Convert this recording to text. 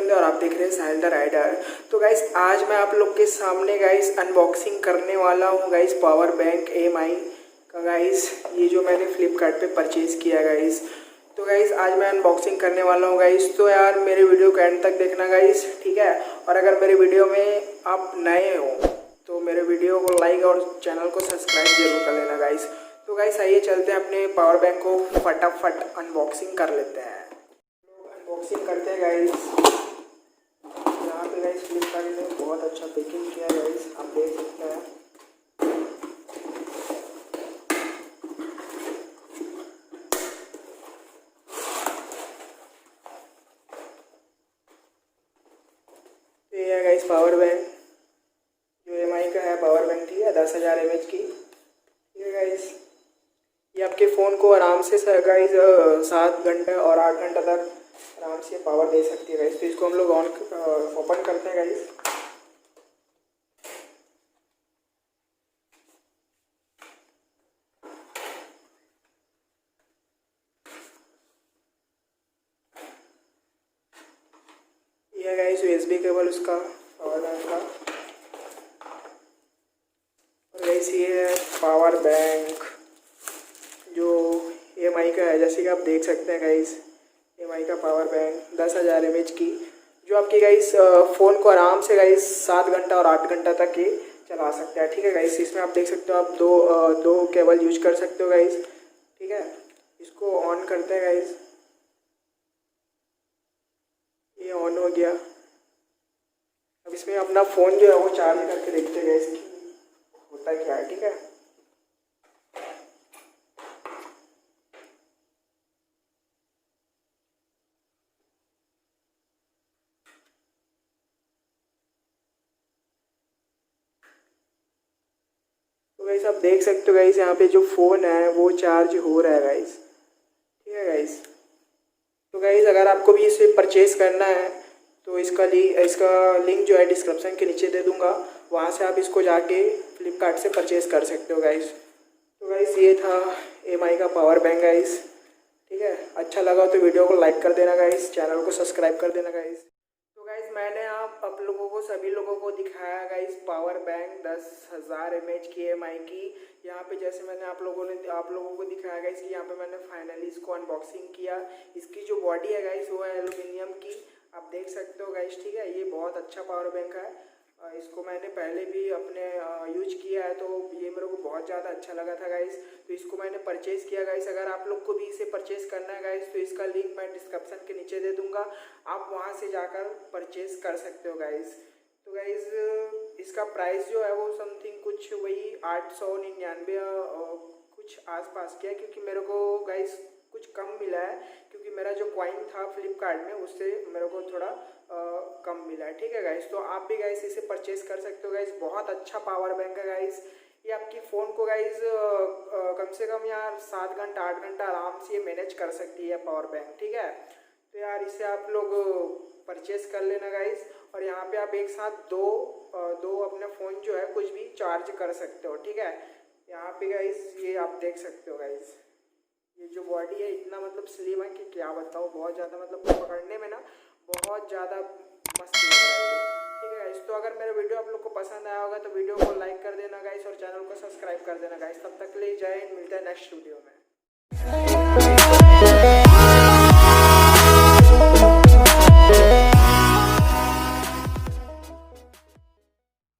बंदे और आप देख रहे हैं साहिल द राइडर। तो गाइस आज मैं आप लोग के सामने गाइस अनबॉक्सिंग करने वाला हूँ गाइस पावर बैंक EMI का गाइस, ये जो मैंने फ्लिपकार्ट पे परचेज़ किया गाइस। तो गाइस आज मैं अनबॉक्सिंग करने वाला हूँ गाइस। तो यार मेरे वीडियो को एंड तक देखना गाइस, ठीक है। और अगर मेरे वीडियो में आप नए हो तो मेरे वीडियो को लाइक और चैनल को सब्सक्राइब जरूर कर लेना गाइस। तो गाइस आइए चलते हैं अपने पावर बैंक को फटाफट अनबॉक्सिंग कर लेते हैं। अनबॉक्सिंग करते हैं गाइस। यहाँ पे गाइस फ्लिपकार्ट ने बहुत अच्छा पैकिंग किया है गाइस, आप देख सकते हैं। तो ये है गाइस पावर बैंक, जो EMI का है पावर बैंक, ठीक है, 10,000 mAh की। ठीक है गाइस, ये आपके फ़ोन को आराम से गाइस 7 घंटे और 8 घंटा तक आराम से पावर दे सकती है गाइस। तो इसको हम लोग ओपन करते हैं गाइस। ये है गाइस USB केबल उसका पावर बैंक का। और गाइस ये है पावर बैंक जो EMI का है, जैसे कि आप देख सकते हैं गाइस। EMI का पावर बैंक 10,000 mAh की, जो आपकी गाइस फ़ोन को आराम से गाइस 7 घंटा और 8 घंटा तक ही चला सकता है। ठीक है गाइस, इसमें आप देख सकते हो, आप दो केबल यूज कर सकते हो गाइस। ठीक है, इसको ऑन करते हैं गाइस। ये ऑन हो गया। अब इसमें अपना फ़ोन जो है वो चार्ज करके देखते हैं गाइस कि होता क्या है। ठीक है, तो गाइस आप देख सकते हो गाइस, यहाँ पे जो फ़ोन है वो चार्ज हो रहा है गाइस। ठीक है गाइस, तो गाइस अगर आपको भी इसे परचेज़ करना है तो इसका लिंक जो है डिस्क्रिप्शन के नीचे दे दूंगा, वहाँ से आप इसको जाके फ्लिपकार्ट से परचेज़ कर सकते हो गाइस। तो गाइस ये था EMI का पावर बैंक गाइस। ठीक है, अच्छा लगा तो वीडियो को लाइक कर देना गाइस, चैनल को सब्सक्राइब कर देना गाइस। तो गाइस मैंने आप लोगों को सभी लोगों को दिखाया गाइस पावर बैंक 10,000 mAh की EMI की। यहाँ पे जैसे मैंने आप लोगों को दिखाया गाइस कि यहाँ पे मैंने फाइनली इसको अनबॉक्सिंग किया। इसकी जो बॉडी है गाइस वो है एल्यूमिनियम की, आप देख सकते हो गाइस। ठीक है, ये बहुत अच्छा पावर बैंक है। इसको मैंने पहले भी अपने यूज किया है, तो ये मेरे को बहुत ज़्यादा अच्छा लगा था गाइस। तो इसको मैंने परचेज़ किया गाइस। अगर आप लोग को भी इसे परचेज़ करना है गाइस तो इसका लिंक मैं डिस्क्रिप्शन के नीचे दे दूंगा, आप वहां से जाकर परचेज़ कर सकते हो गाइस। तो गाइस इसका प्राइस जो है वो समथिंग कुछ वही 899 कुछ आसपास किया, क्योंकि मेरे को गाइस कुछ कम मिला है, क्योंकि मेरा जो कॉइन था फ्लिपकार्ट में उससे मेरे को थोड़ा कम मिला है। ठीक है गाइस, तो आप भी गाइस इसे परचेज कर सकते हो गाइस। बहुत अच्छा पावर बैंक है गाइस। ये आपकी फ़ोन को गाइस कम से कम यार 7 घंटा 8 घंटा आराम से मैनेज कर सकती है पावर बैंक। ठीक है, तो यार इसे आप लोग परचेज कर लेना गाइस। और यहाँ पे आप एक साथ दो अपने फ़ोन जो है कुछ भी चार्ज कर सकते हो। ठीक है, यहाँ पे गाइस ये आप देख सकते हो गाइस, ये जो बॉडी है इतना मतलब स्लिम है कि क्या बताऊँ, बहुत ज़्यादा मतलब पकड़ने में ना बहुत ज़्यादा मस्त लग रहा है। ठीक है गाइस, तो अगर मेरा वीडियो आप लोग को पसंद आया होगा तो वीडियो को लाइक कर देना गाइस और चैनल को सब्सक्राइब कर देना गाइस। तब तक के लिए जय हिंद, मिलते हैं नेक्स्ट वीडियो में।